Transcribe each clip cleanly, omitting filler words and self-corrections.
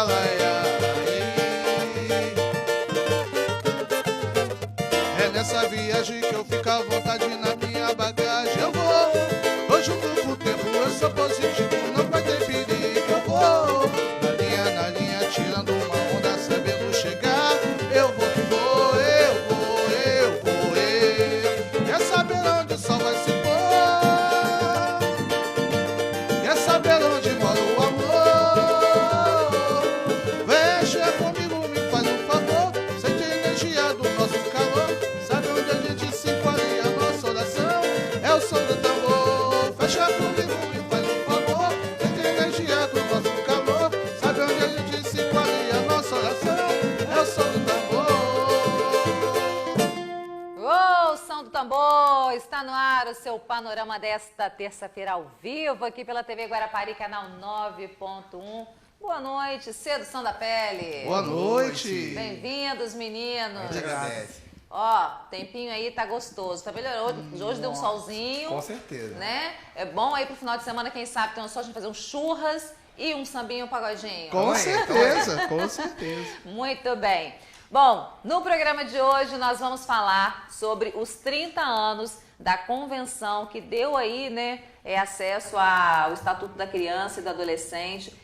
laia. É nessa viagem que eu fico à vontade na minha bagagem. Eu vou junto com o tempo, eu sou positivo, não vai ter perigo. Eu vou na linha, tirando uma onda, sabendo chegar. Eu vou que vou, eu vou, eu vou, eu. Quer saber onde o sol vai se pôr? Quer saber onde mora o amor? Veja comigo, me faz um favor. Sente a energia do nosso calor. Sabe onde a gente se enquadra e a nossa oração é o som do tambor. Fecha comigo, me faz um favor. Sente a energia do nosso calor. Sabe onde a gente se enquadra e a nossa oração é o som do tambor. Ô, som do tambor! Está no ar o seu panorama desta terça-feira ao vivo, aqui pela TV Guarapari, canal 9.1. Boa noite, Sedução da Pele. Boa noite. Bem-vindos, meninos. Muito agradece. Ó, tempinho aí tá gostoso, tá melhorou. Hoje deu um solzinho. Com certeza. Né? É bom aí pro final de semana, quem sabe, tem um sol, a gente fazer um churras e um sambinho, um pagodinho. Com certeza, com certeza. Muito bem. Bom, no programa de hoje nós vamos falar sobre os 30 anos da convenção que deu aí, né, acesso ao Estatuto da Criança e do Adolescente,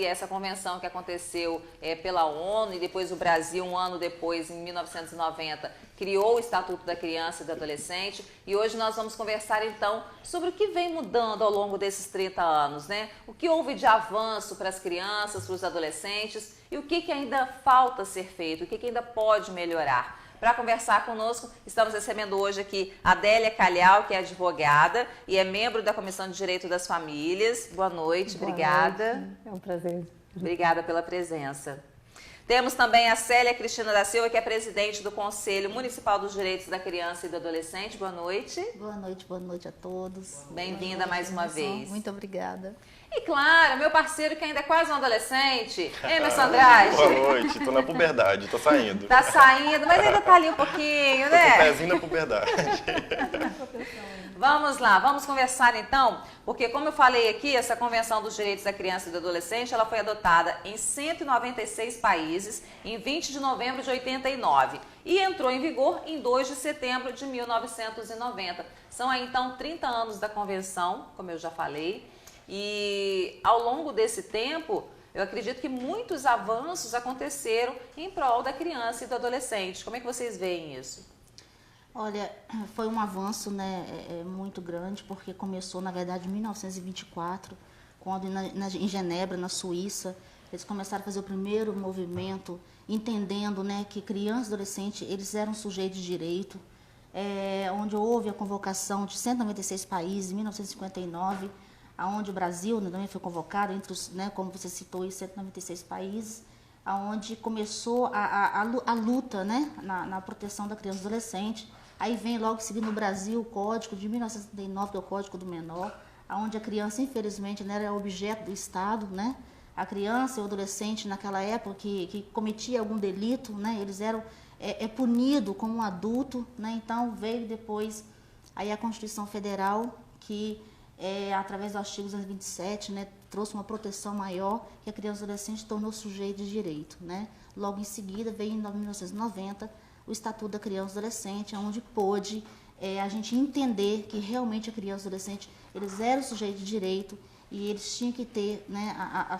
essa convenção que aconteceu pela ONU e depois o Brasil, um ano depois, em 1990, criou o Estatuto da Criança e do Adolescente. E hoje nós vamos conversar então sobre o que vem mudando ao longo desses 30 anos, né? O que houve de avanço para as crianças, para os adolescentes e o que ainda falta ser feito, o que ainda pode melhorar. Para conversar conosco, estamos recebendo hoje aqui a Adélia Calhau, que é advogada e é membro da Comissão de Direito das Famílias. Boa noite, obrigada. Noite. É um prazer. Obrigada pela presença. Temos também a Célia Cristina da Silva, que é presidente do Conselho Municipal dos Direitos da Criança e do Adolescente. Boa noite. Boa noite a todos. Bem-vinda mais uma vez. Muito obrigada. E claro, meu parceiro que ainda é quase um adolescente, Emerson Andrade. Boa noite, tô na puberdade, tô saindo. Tá saindo, mas ainda tá ali um pouquinho, Tô com o né? pezinho na puberdade. Vamos lá, vamos conversar então, porque como eu falei aqui, essa Convenção dos Direitos da Criança e do Adolescente, ela foi adotada em 196 países em 20 de novembro de 89 e entrou em vigor em 2 de setembro de 1990. São aí então 30 anos da Convenção, como eu já falei. E ao longo desse tempo, eu acredito que muitos avanços aconteceram em prol da criança e do adolescente. Como é que vocês veem isso? Olha, foi um avanço, né, muito grande, porque começou, na verdade, em 1924, quando em Genebra, na Suíça, eles começaram a fazer o primeiro movimento, entendendo, né, que criança e adolescente, eles eram sujeitos de direito, onde houve a convocação de 196 países, em 1959, aonde o Brasil, né, também foi convocado entre os, né, como você citou, os 196 países, aonde começou a luta, né, na proteção da criança e do adolescente. Aí vem logo seguindo no Brasil o Código de 1979, que é o Código do Menor, aonde a criança, infelizmente, né, era objeto do Estado, né? A criança e o adolescente, naquela época, que cometia algum delito, né, eles eram punidos como um adulto, né? Então veio depois aí a Constituição Federal, que através do artigo 227, né, trouxe uma proteção maior, que a criança e o adolescente tornou sujeito de direito, né? Logo em seguida, veio em 1990 o Estatuto da Criança e do Adolescente, onde pôde a gente entender que realmente a criança e o adolescente, eles eram sujeitos de direito e eles tinham que ter, né, a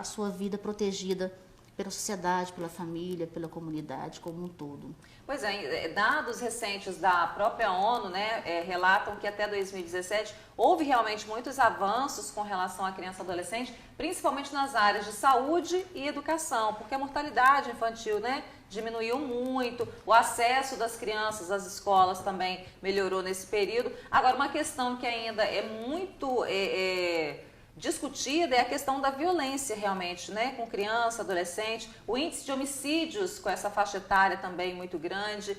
sua vida protegida pela sociedade, pela família, pela comunidade como um todo. Pois é, dados recentes da própria ONU, né, relatam que até 2017 houve realmente muitos avanços com relação à criança e adolescente, principalmente nas áreas de saúde e educação, porque a mortalidade infantil, né, diminuiu muito, o acesso das crianças às escolas também melhorou nesse período. Agora, uma questão que ainda é muito discutida é a questão da violência realmente, né, com criança, adolescente, o índice de homicídios com essa faixa etária também muito grande.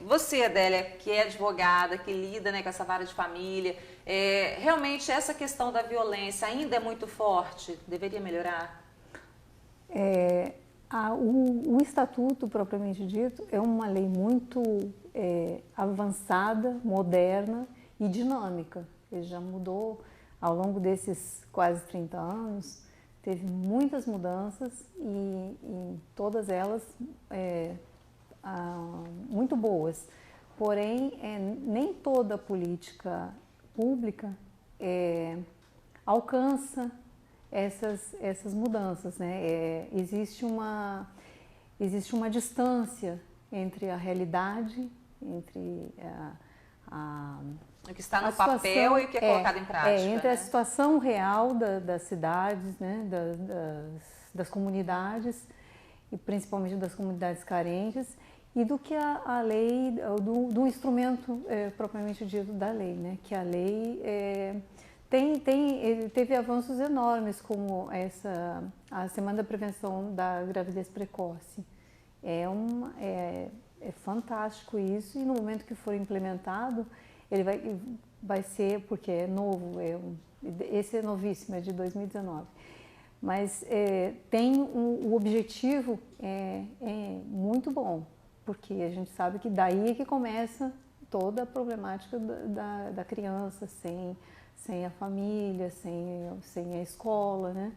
Você, Adélia, que é advogada, que lida, né, com essa vara de família, realmente essa questão da violência ainda é muito forte, deveria melhorar? O Estatuto, propriamente dito, é uma lei muito avançada, moderna e dinâmica. Ele já mudou ao longo desses quase 30 anos, teve muitas mudanças e todas elas muito boas. Porém, nem toda política pública alcança essas mudanças, né? Existe uma distância entre a realidade, entre o que está no situação, papel e o que é colocado em prática. Entre né? a situação real das cidades, né? das comunidades, e principalmente das comunidades carentes, e do que a lei, do instrumento propriamente dito da lei, né? Que a lei teve avanços enormes, como a Semana da Prevenção da Gravidez Precoce. É fantástico isso, e no momento que for implementado, ele vai ser, porque é novo, esse é novíssimo, é de 2019. Mas o objetivo é muito bom, porque a gente sabe que daí é que começa toda a problemática da criança, sem a família, sem a escola, né?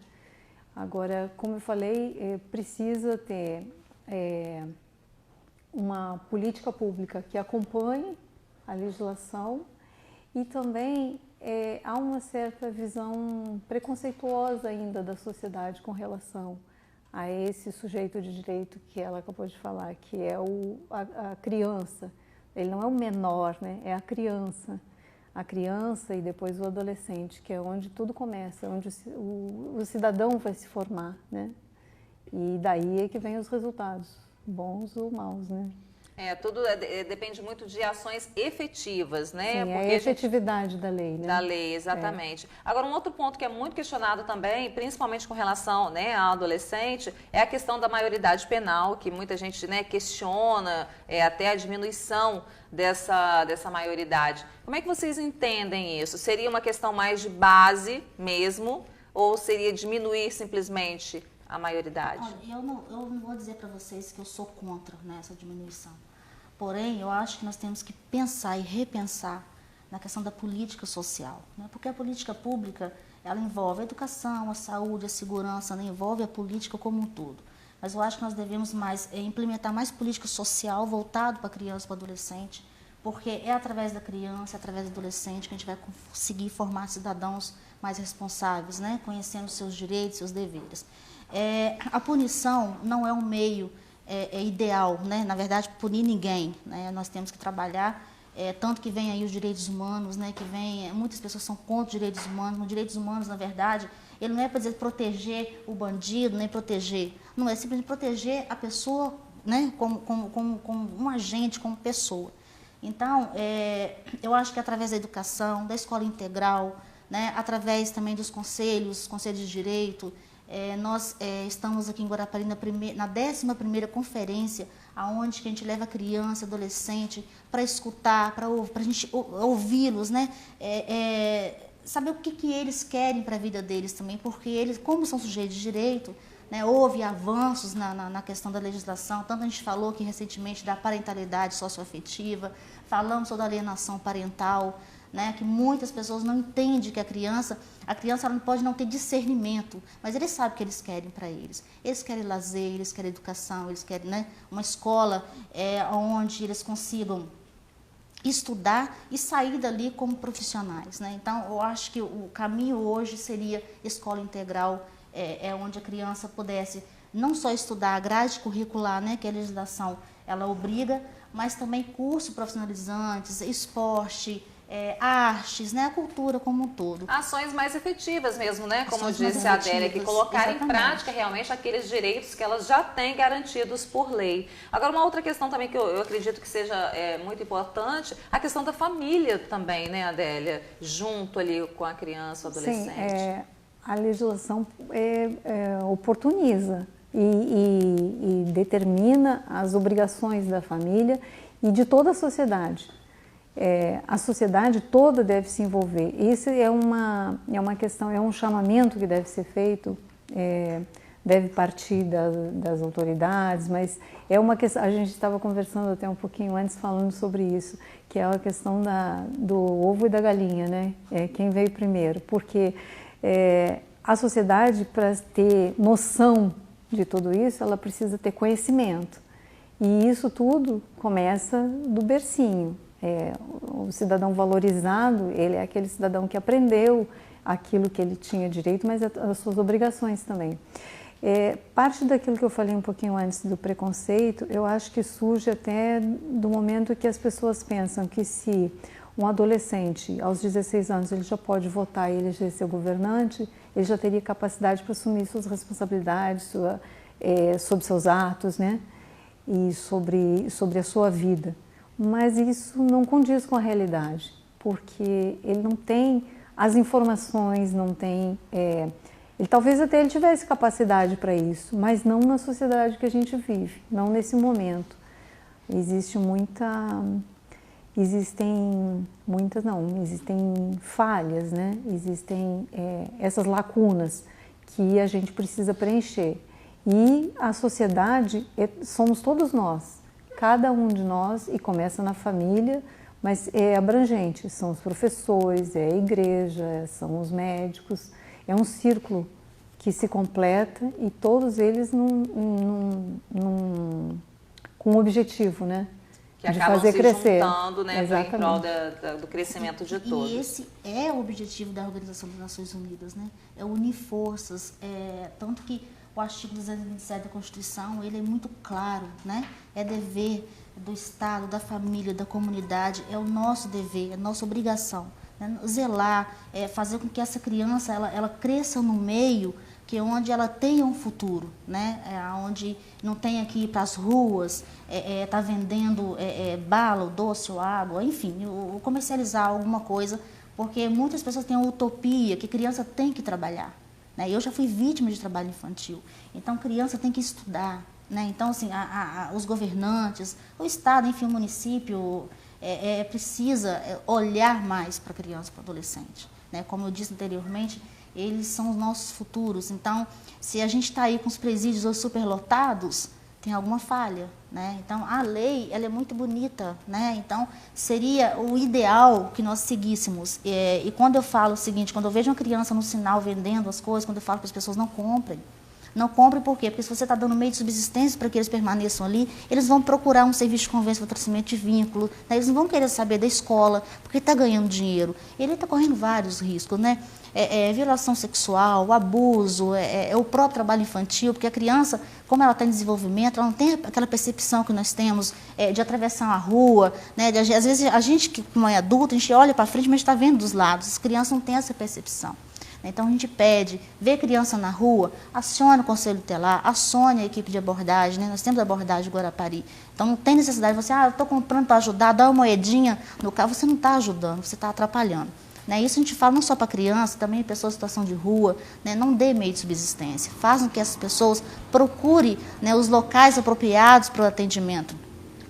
Agora, como eu falei, precisa ter uma política pública que acompanhe a legislação, e também há uma certa visão preconceituosa ainda da sociedade com relação a esse sujeito de direito que ela acabou de falar, que é a criança. Ele não é o menor, né? É a criança. A criança e depois o adolescente, que é onde tudo começa, onde o cidadão vai se formar, né? E daí é que vem os resultados, bons ou maus, né? Tudo depende muito de ações efetivas, né? Sim, porque a efetividade da lei, né? Da lei, exatamente. Agora, um outro ponto que é muito questionado também, principalmente com relação, né, ao adolescente, é a questão da maioridade penal, que muita gente, né, questiona até a diminuição dessa maioridade. Como é que vocês entendem isso? Seria uma questão mais de base mesmo, ou seria diminuir simplesmente a maioridade? Olha, eu não vou dizer para vocês que eu sou contra, né, essa diminuição. Porém, eu acho que nós temos que pensar e repensar na questão da política social, né? Porque a política pública, ela envolve a educação, a saúde, a segurança, né? Envolve a política como um todo. Mas eu acho que nós devemos implementar mais política social voltado para a criança e para o adolescente, porque é através da criança, através do adolescente, que a gente vai conseguir formar cidadãos mais responsáveis, né? Conhecendo seus direitos, seus deveres. A punição não é um meio ideal, né? Na verdade, punir ninguém, né? Nós temos que trabalhar, tanto que vem aí os direitos humanos, né? Que muitas pessoas são contra os direitos humanos. Os direitos humanos, na verdade, ele não é para dizer proteger o bandido, nem proteger, não é simplesmente proteger a pessoa, né? Como um agente, como pessoa. Então, eu acho que através da educação, da escola integral, né? Através também dos conselhos de direito. Nós estamos aqui em Guarapari na 11ª conferência, onde a gente leva criança, adolescente, para escutar, para a gente ouvi-los, né? Saber o que eles querem para a vida deles também, porque eles, como são sujeitos de direito, né, houve avanços na questão da legislação. Tanto a gente falou aqui recentemente da parentalidade socioafetiva, falamos sobre a alienação parental, né, que muitas pessoas não entendem que a criança ela não pode não ter discernimento, mas eles sabem o que eles querem para eles. Eles querem lazer, eles querem educação, eles querem, né, uma escola onde eles consigam estudar e sair dali como profissionais, né? Então, eu acho que o caminho hoje seria escola integral, onde a criança pudesse não só estudar a grade curricular, né, que a legislação ela obriga, mas também cursos profissionalizantes, esporte, artes, né, a cultura como um todo. Ações mais efetivas mesmo, né? Como Ações disse mais a Adélia, que efetivas, colocar em exatamente. prática realmente aqueles direitos que elas já têm garantidos por lei. Agora, uma outra questão também que eu acredito que seja muito importante, a questão da família também, né, Adélia? Junto ali com a criança, o adolescente. Sim, a legislação oportuniza e determina as obrigações da família e de toda a sociedade. A sociedade toda deve se envolver. Isso é uma questão, é um chamamento que deve ser feito, deve partir das autoridades, mas é uma questão, a gente estava conversando até um pouquinho antes falando sobre isso, que é a questão do ovo e da galinha, né? Quem veio primeiro, porque a sociedade, para ter noção de tudo isso, ela precisa ter conhecimento. E isso tudo começa do bercinho. O cidadão valorizado, ele é aquele cidadão que aprendeu aquilo que ele tinha direito, mas as suas obrigações também. Parte daquilo que eu falei um pouquinho antes do preconceito, eu acho que surge até do momento que as pessoas pensam que se um adolescente, aos 16 anos, ele já pode votar e eleger seu governante, ele já teria capacidade para assumir suas responsabilidades sobre seus atos, né? E sobre a sua vida. Mas isso não condiz com a realidade, porque ele não tem as informações, não tem... talvez até ele tivesse capacidade para isso, mas não na sociedade que a gente vive, não nesse momento. Existem falhas, né? Existem essas lacunas que a gente precisa preencher. E a sociedade somos todos nós, cada um de nós, e começa na família, mas é abrangente, são os professores, é a igreja, são os médicos, é um círculo que se completa e todos eles com um objetivo, né? Que de acabam fazer se crescer. Juntando, né, em prol do crescimento de todos. E esse é o objetivo da Organização das Nações Unidas, né? É unir forças, tanto que o artigo 227 da Constituição, ele é muito claro, né? É dever do Estado, da família, da comunidade, é o nosso dever, é a nossa obrigação, né? Zelar, fazer com que essa criança, ela cresça no meio que é onde ela tenha um futuro, né? Onde não tenha que ir para as ruas, tá vendendo bala, ou doce, ou água, enfim, ou comercializar alguma coisa, porque muitas pessoas têm a utopia que criança tem que trabalhar, né? Eu já fui vítima de trabalho infantil, então criança tem que estudar, né? Então, assim, os governantes, o Estado, enfim, o município, precisa olhar mais para a criança e para o adolescente, né? Como eu disse anteriormente, eles são os nossos futuros. Então, se a gente está aí com os presídios hoje superlotados, tem alguma falha, né? Então, a lei, ela é muito bonita, né? Então, seria o ideal que nós seguíssemos. E quando eu falo o seguinte, quando eu vejo uma criança no sinal vendendo as coisas, quando eu falo para as pessoas, não comprem. Não compre por quê? Porque se você está dando meio de subsistência para que eles permaneçam ali, eles vão procurar um serviço de convênio, fortalecimento de vínculo, né? Eles não vão querer saber da escola, porque está ganhando dinheiro. Ele está correndo vários riscos, né? Violação sexual, abuso, o próprio trabalho infantil, porque a criança, como ela está em desenvolvimento, ela não tem aquela percepção que nós temos de atravessar uma rua, né? Às vezes a gente, como é adulto, a gente olha para frente, mas está vendo dos lados. As crianças não têm essa percepção. Então, a gente pede, vê criança na rua, acione o Conselho Tutelar, acione a equipe de abordagem, né? Nós temos a abordagem Guarapari. Então, não tem necessidade de você, eu estou comprando para ajudar, dá uma moedinha no carro, você não está ajudando, você está atrapalhando. Né? Isso a gente fala não só para criança, também pessoas em situação de rua, né? Não dê meio de subsistência, façam que essas pessoas procurem, né, os locais apropriados para o atendimento.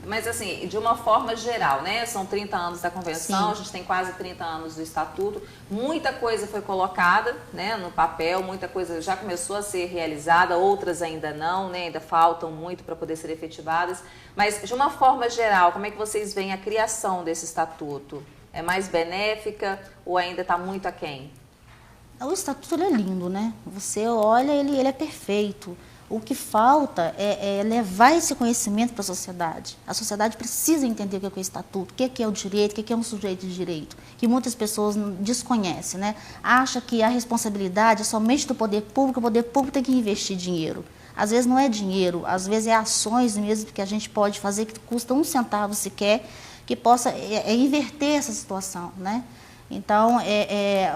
Mas assim, de uma forma geral, né? São 30 anos da convenção, Sim. A gente tem quase 30 anos do estatuto, muita coisa foi colocada, né, no papel, muita coisa já começou a ser realizada, outras ainda não, né? Ainda faltam muito para poder ser efetivadas. Mas de uma forma geral, como é que vocês veem a criação desse estatuto? É mais benéfica ou ainda está muito aquém? O estatuto ele é lindo, né? Você olha, ele é perfeito. O que falta é levar esse conhecimento para a sociedade. A sociedade precisa entender o que é o estatuto, o que é o direito, o que é um sujeito de direito, que muitas pessoas desconhecem, né? Acha que a responsabilidade é somente do poder público, o poder público tem que investir dinheiro. Às vezes não é dinheiro, às vezes é ações mesmo que a gente pode fazer que custam 1 centavo sequer, que possa inverter essa situação, né? Então,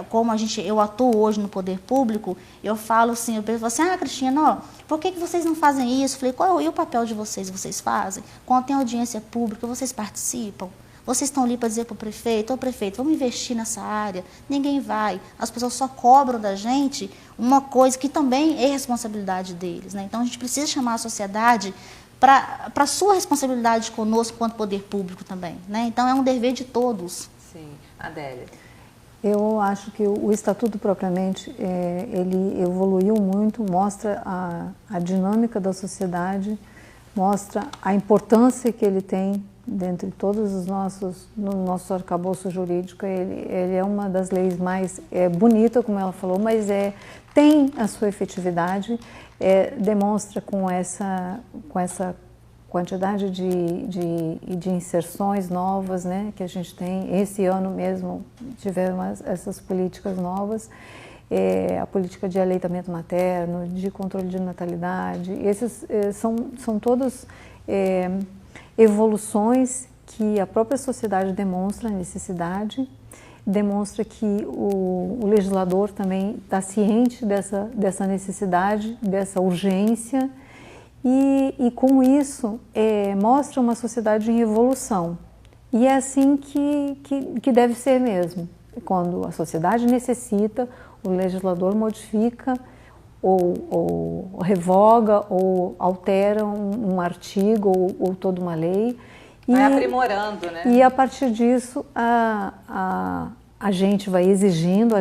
como eu atuo hoje no poder público, eu falo assim, eu penso assim, Cristina, por que vocês não fazem isso? Eu falei, qual é o papel de vocês? Vocês fazem? Quando tem audiência pública, vocês participam? Vocês estão ali para dizer para o prefeito, prefeito, vamos investir nessa área? Ninguém vai. As pessoas só cobram da gente uma coisa que também é responsabilidade deles, né? Então, a gente precisa chamar a sociedade para a sua responsabilidade conosco quanto poder público também, né? Então, é um dever de todos. Sim. Adélia. Eu acho que o Estatuto propriamente, ele evoluiu muito, mostra a dinâmica da sociedade, mostra a importância que ele tem dentre todos os no nosso arcabouço jurídico, ele é uma das leis mais bonita, como ela falou, mas tem a sua efetividade, demonstra com essa quantidade de inserções novas, né, que a gente tem. Esse ano mesmo tivemos essas políticas novas, a política de aleitamento materno, de controle de natalidade. Esses são todas evoluções que a própria sociedade demonstra a necessidade, demonstra que o legislador também está ciente dessa necessidade, dessa urgência, e com isso mostra uma sociedade em evolução. E é assim que deve ser mesmo. Quando a sociedade necessita, o legislador modifica ou revoga ou altera um artigo ou toda uma lei. Vai aprimorando, né? E a partir disso a gente vai exigindo,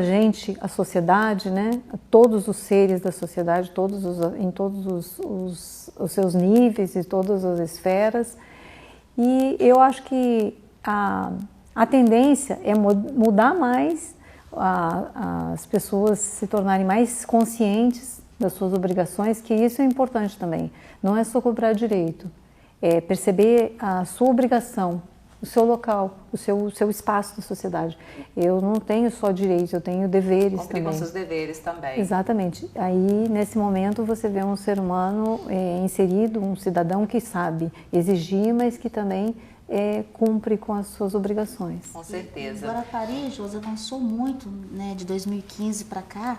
a sociedade, né? Todos os seres da sociedade, em todos os seus níveis e todas as esferas. E eu acho que a tendência é mudar mais, as pessoas se tornarem mais conscientes das suas obrigações, que isso é importante também. Não é só cobrar direito, é perceber a sua obrigação, o seu local, o seu espaço na sociedade. Eu não tenho só direitos, eu tenho deveres também. Cumprir com seus deveres também. Exatamente. Aí, nesse momento, você vê um ser humano inserido, um cidadão que sabe exigir, mas que também cumpre com as suas obrigações. Com certeza. Agora, Paris, Josi, avançou muito, né, de 2015 para cá.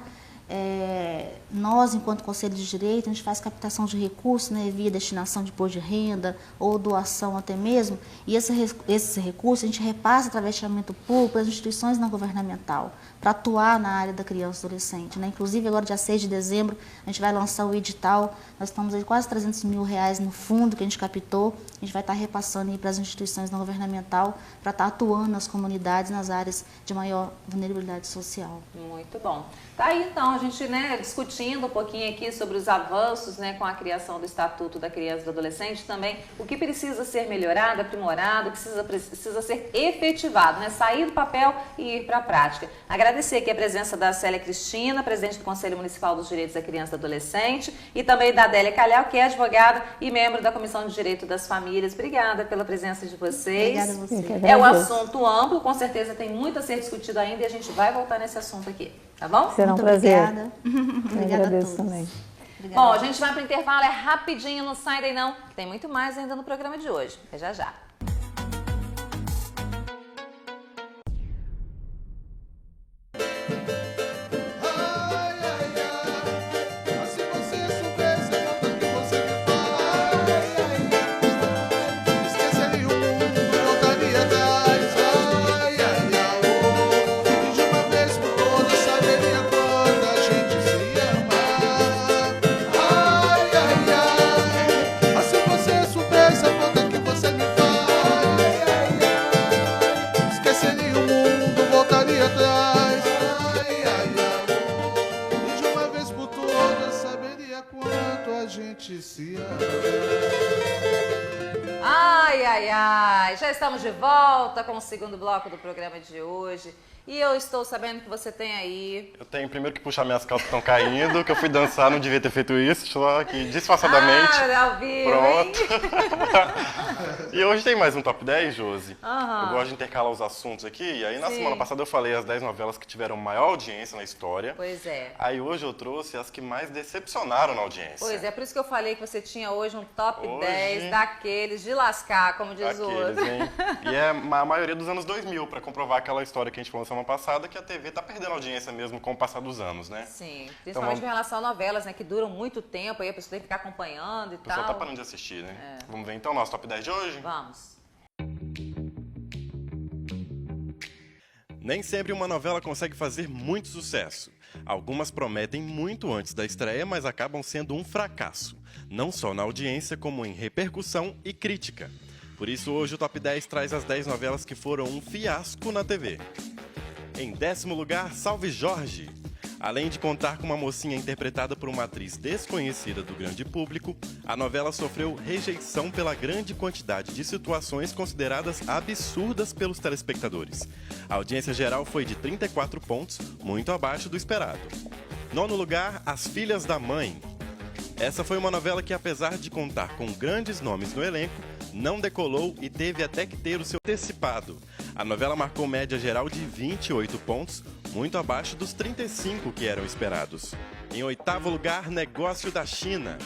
Nós, enquanto Conselho de Direito, a gente faz captação de recursos, né, via destinação de imposto de renda ou doação até mesmo, e esses recursos a gente repassa através de chamamento público para as instituições não governamentais, para atuar na área da criança e adolescente, né? Inclusive, agora, dia 6 de dezembro, a gente vai lançar o edital, nós estamos aí quase 300 mil reais no fundo que a gente captou, a gente vai estar repassando aí para as instituições não governamentais, para estar atuando nas comunidades, nas áreas de maior vulnerabilidade social. Muito bom. Tá aí, então, a gente, né, discutindo um pouquinho aqui sobre os avanços, né, com a criação do Estatuto da Criança e do Adolescente, também o que precisa ser melhorado, aprimorado, precisa ser efetivado, né, sair do papel e ir para a prática. Agradecer aqui a presença da Célia Cristina, presidente do Conselho Municipal dos Direitos da Criança e do Adolescente, e também da Adélia Calhau, que é advogada e membro da Comissão de Direito das Famílias. Obrigada pela presença de vocês. Obrigada a você. É um assunto amplo, com certeza tem muito a ser discutido ainda e a gente vai voltar nesse assunto aqui, tá bom? Será um Muito prazer. Obrigada. Obrigada a agradeço todos. também. Obrigada. Bom, a gente vai para o intervalo, é rapidinho, não sai daí não, que tem muito mais ainda no programa de hoje. Até já já. Ai, ai, ai, mas se você soubesse a falta que você me faz, esqueceria o mundo, voltaria atrás. Ai, ai, ai, e de uma vez por todas saberia quando a gente se ama. Ai, ai, ai, mas se você soubesse a falta que você me faz, esqueceria o mundo, voltaria atrás. Ai, ai, ai, e de uma vez por todas saberia quanto a gente se ama. Ai, ai, ai, já estamos de volta com o segundo bloco do programa de hoje. E eu estou sabendo que você tem aí... Eu tenho primeiro que puxar minhas calças que estão caindo, que eu fui dançar, não devia ter feito isso, estou aqui disfarçadamente. ao vivo, Pronto. hein? E hoje tem mais um Top 10, Josi. Aham. Eu gosto de intercalar os assuntos aqui, e aí na Sim. semana passada eu falei as 10 novelas que tiveram maior audiência na história. Pois é. Aí hoje eu trouxe as que mais decepcionaram na audiência. Pois é, por isso que eu falei que você tinha hoje um top Hoje- 10 daqueles de lascar, como diz o Aqueles, outro. hein? E é a maioria dos anos 2000, pra comprovar aquela história que a gente falou semana passada, que a TV tá perdendo audiência mesmo com o passar dos anos, né? Sim, Então, principalmente com relação a novelas, né, que duram muito tempo, aí a pessoa tem que ficar acompanhando e O pessoal tal. tá parando de assistir, né? Vamos ver então o nosso Top 10 de hoje? Vamos. Nem sempre uma novela consegue fazer muito sucesso. Algumas prometem muito antes da estreia, mas acabam sendo um fracasso. Não só na audiência, como em repercussão e crítica. Por isso, hoje o Top 10 traz as 10 novelas que foram um fiasco na TV. Em 10º lugar, Salve Jorge. Além de contar com uma mocinha interpretada por uma atriz desconhecida do grande público, a novela sofreu rejeição pela grande quantidade de situações consideradas absurdas pelos telespectadores. A audiência geral foi de 34 pontos, muito abaixo do esperado. Nono lugar, As Filhas da Mãe. Essa foi uma novela que, apesar de contar com grandes nomes no elenco, não decolou e teve até que ter o seu antecipado. A novela marcou média geral de 28 pontos, muito abaixo dos 35 que eram esperados. Em oitavo lugar, Negócio da China.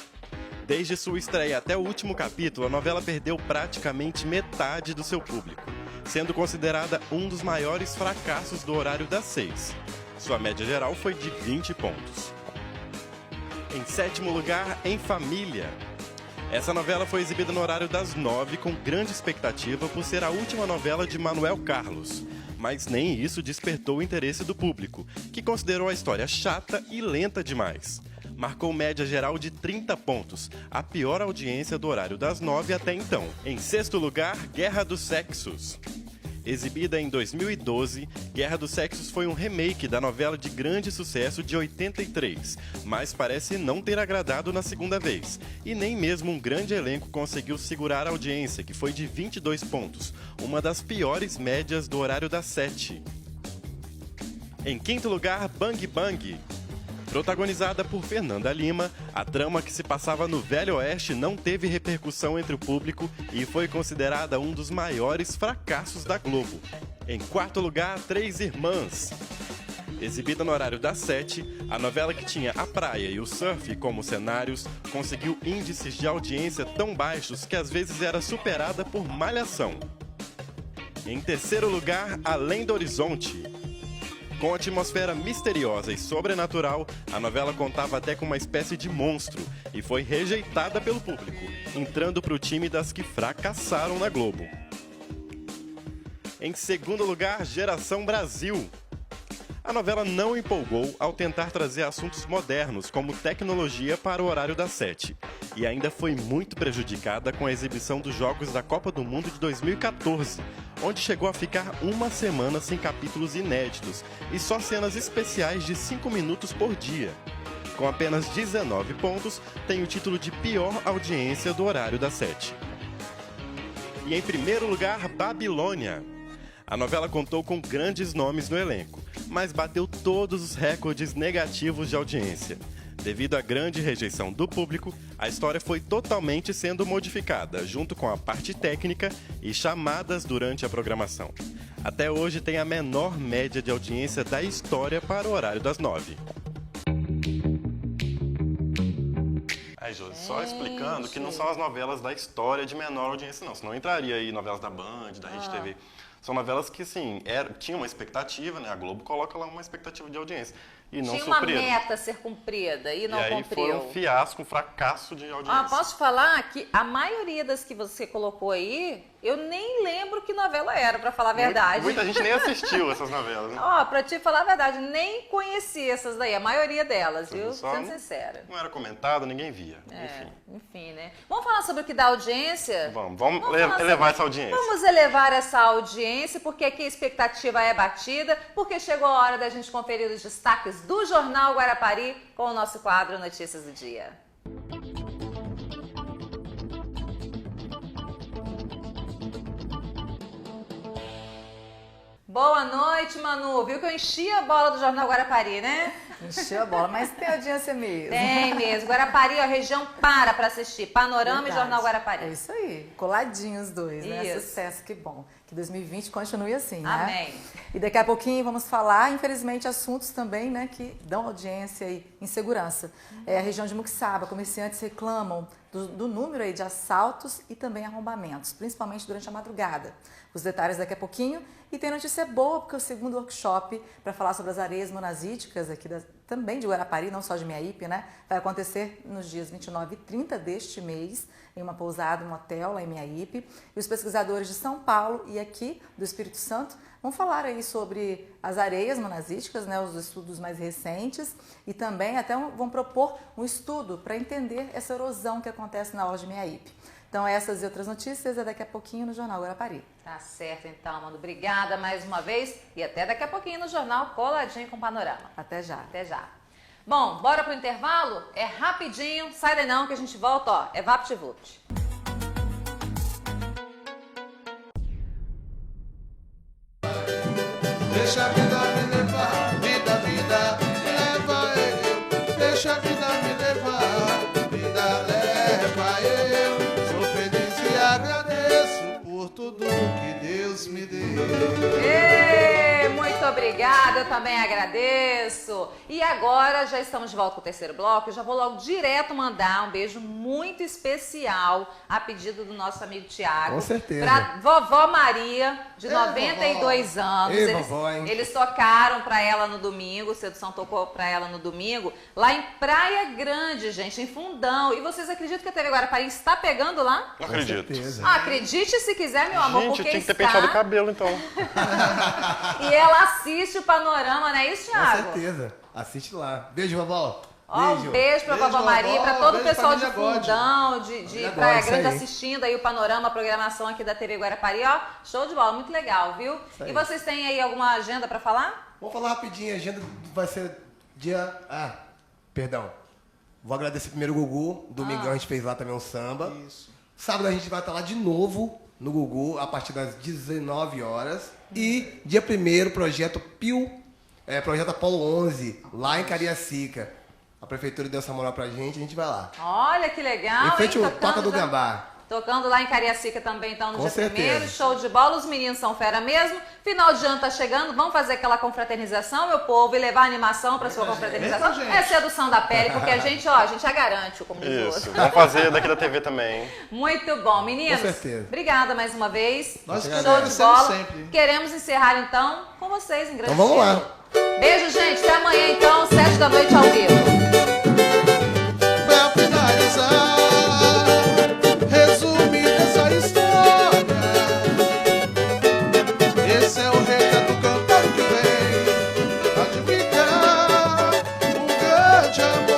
Desde sua estreia até o último capítulo, a novela perdeu praticamente metade do seu público, sendo considerada um dos maiores fracassos do horário das 6. Sua média geral foi de 20 pontos. Em sétimo lugar, Em Família. Essa novela foi exibida no horário das 9 com grande expectativa por ser a última novela de Manuel Carlos. Mas nem isso despertou o interesse do público, que considerou a história chata e lenta demais. Marcou média geral de 30 pontos, a pior audiência do horário das 9 até então. Em sexto lugar, Guerra dos Sexos. Exibida em 2012, Guerra dos Sexos foi um remake da novela de grande sucesso de 83, mas parece não ter agradado na segunda vez. E nem mesmo um grande elenco conseguiu segurar a audiência, que foi de 22 pontos, uma das piores médias do horário das 7. Em quinto lugar, Bang Bang. Protagonizada por Fernanda Lima, a trama que se passava no Velho Oeste não teve repercussão entre o público e foi considerada um dos maiores fracassos da Globo. Em quarto lugar, Três Irmãs. Exibida no horário das 7, a novela que tinha a praia e o surf como cenários conseguiu índices de audiência tão baixos que às vezes era superada por Malhação. Em terceiro lugar, Além do Horizonte. Com atmosfera misteriosa e sobrenatural, a novela contava até com uma espécie de monstro e foi rejeitada pelo público, entrando para o time das que fracassaram na Globo. Em segundo lugar, Geração Brasil. A novela não empolgou ao tentar trazer assuntos modernos como tecnologia para o horário das 7, e ainda foi muito prejudicada com a exibição dos Jogos da Copa do Mundo de 2014, onde chegou a ficar uma semana sem capítulos inéditos e só cenas especiais de 5 minutos por dia. Com apenas 19 pontos, tem o título de pior audiência do horário das 7. E em primeiro lugar, Babilônia. A novela contou com grandes nomes no elenco, mas bateu todos os recordes negativos de audiência. Devido à grande rejeição do público, a história foi totalmente sendo modificada, junto com a parte técnica e chamadas durante a programação. Até hoje tem a menor média de audiência da história para o horário das 9. Aí, Josi, só explicando que não são as novelas da história de menor audiência, não. Senão entraria aí novelas da Band, da Rede TV. São novelas que, assim, tinham uma expectativa, né? A Globo coloca lá uma expectativa de audiência. E não tinha uma supriram. meta a ser cumprida e não cumpriu. Foi um fiasco, um fracasso de audiência. Posso te falar que a maioria das que você colocou aí, eu nem lembro que novela era, pra falar a verdade. Muita gente nem assistiu essas novelas, né? Pra te falar a verdade, nem conheci essas daí, a maioria delas, viu? Sendo sincera. Não era comentado, ninguém via. Enfim, né? Vamos falar sobre o que dá audiência? Vamos elevar essa audiência. Vamos elevar essa audiência, porque aqui a expectativa é batida, porque chegou a hora da gente conferir os destaques do Jornal Guarapari com o nosso quadro Notícias do Dia. Boa noite, Manu. Viu que eu enchi a bola do Jornal Guarapari, né? Encheu a bola, mas tem audiência mesmo. Tem mesmo. Guarapari, a região para assistir. Panorama Verdade. e Jornal Guarapari. É isso aí. Coladinhos os dois, né? Isso. Sucesso, que bom. Que 2020 continue assim, né? Amém. E daqui a pouquinho vamos falar, infelizmente, assuntos também, né, que dão audiência e insegurança. A região de Muxaba, comerciantes reclamam do número aí de assaltos e também arrombamentos, principalmente durante a madrugada. Os detalhes daqui a pouquinho. E tem notícia boa, porque o segundo workshop para falar sobre as areias monazíticas aqui também de Guarapari, não só de Miaípe, né? Vai acontecer nos dias 29 e 30 deste mês, em uma pousada, um hotel lá em Miaípe. E os pesquisadores de São Paulo e aqui do Espírito Santo vão falar aí sobre as areias monazíticas, né? Os estudos mais recentes. E também até vão propor um estudo para entender essa erosão que acontece na orla de Miaípe. Então, essas e outras notícias é daqui a pouquinho no Jornal Guarapari. Tá certo, então, Manu. Obrigada mais uma vez e até daqui a pouquinho no Jornal Coladinho com Panorama. Até já. Até já. Bom, bora pro intervalo? É rapidinho, sai daí não que a gente volta, ó. É VaptVupt. Deixa a vida me levar, vida, leva eu. Deixa a vida me levar, vida, leva eu. Sou feliz e agradeço por tudo que Deus me deu. Muito obrigada, eu também agradeço. E agora já estamos de volta com o terceiro bloco. Eu já vou logo direto mandar um beijo muito especial a pedido do nosso amigo Tiago. Com certeza. Pra vovó Maria, de 92 vovó. anos. Ei, vovó, hein? Eles tocaram pra ela no domingo, o Sedução tocou pra ela no domingo, lá em Praia Grande, gente, em Fundão. E vocês acreditam que a TV Guarapari está pegando lá? Não acredito. Acredite se quiser, meu amor, Gente, porque tinha que ter está... penteado o cabelo, então. E ela assiste o Panorama, não é isso, Com Thiago? certeza. Assiste lá. Beijo, vovó. Ó, um beijo pra Beijo, vovó Maria, vovó. pra todo o Beijo, pessoal de família God. Fundão, de Família Praia God, isso Grande aí. assistindo aí o Panorama, a programação aqui da TV Guarapari, ó. Show de bola, muito legal, viu? aí. E vocês têm aí alguma agenda pra falar? Vamos falar rapidinho, a agenda vai ser dia... perdão. Vou agradecer primeiro o Gugu. Domingão a gente fez lá também um samba. Isso. Sábado a gente vai estar lá de novo no Gugu, a partir das 19 horas. E dia 1º, projeto Pio, projeto Apolo 11, lá em Cariacica. A prefeitura deu essa moral pra gente, a gente vai lá. Olha que legal, Em frente hein? ao Toca do já- Gambá. Tocando lá em Cariacica também, então, no Com dia certeza. 1º, show de bola, os meninos são fera mesmo. Final de ano tá chegando, vamos fazer aquela confraternização, meu povo, e levar animação pra sua confraternização. Vem com a gente. É sedução da pele, porque a gente, ó, a gente já garante, como diz o Isso. outro. Vamos fazer daqui da TV também. Muito bom, meninos. Com certeza. Obrigada mais uma vez. Nós Show que de agradecemos bola. sempre. Queremos encerrar então com vocês em grande Então vamos lá. estilo. Beijo, gente. Até amanhã então, 7 da noite ao vivo. Pra finalizar, resumindo essa história, esse é o recado do cantor que vem a divulgar um grande amor.